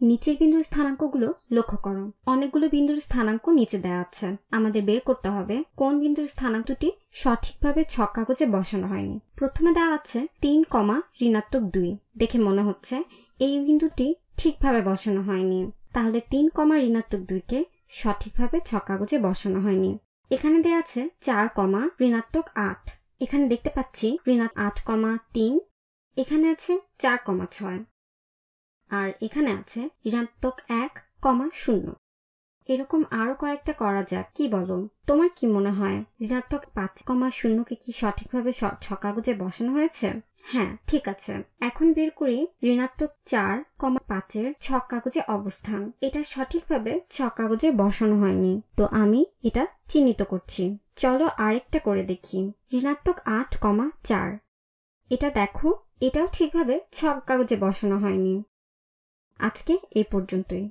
নিচের বিন্দুর স্থানাঙ্কগুলো লক্ষ্য করো। অনেকগুলো বিন্দুর স্থানাঙ্ক নিচে দেওয়া আছে। আমাদের বের করতে হবে কোন বিন্দুর স্থানাঙ্কটি সঠিকভাবে ছক কাগজে বসানো হয়নি। প্রথমে দেওয়া আছে 3,-2। দেখে মনে হচ্ছে এই বিন্দুটি ঠিকভাবে বসানো হয়নি। তাহলে 3,-2কে সঠিকভাবে ছক কাগজে বসানো হয়নি। এখানে দেওয়া আছে 4,-8। এখানে দেখতে পাচ্ছি 8,3। এখানে আছে 4,6। আর এখানে আছে 1,0। এরকম আরো কয়েকটা করা যাক, কি বলো? তোমার কি মনে হয় 5,0কে কি সঠিকভাবে ছক কাগজে বসানো হয়েছে? হ্যাঁ, ঠিক আছে। এখন বের করি 4,5 ছক কাগজে অবস্থান। এটা সঠিকভাবে ছক কাগজে বসানো হয়নি, তো আমি এটা চিহ্নিত করছি। চলো আরেকটা করে দেখি। 8,4। এটা দেখো, এটাও ঠিকভাবে ছক কাগজে বসানো হয়নি। আজকে এই পর্যন্তই।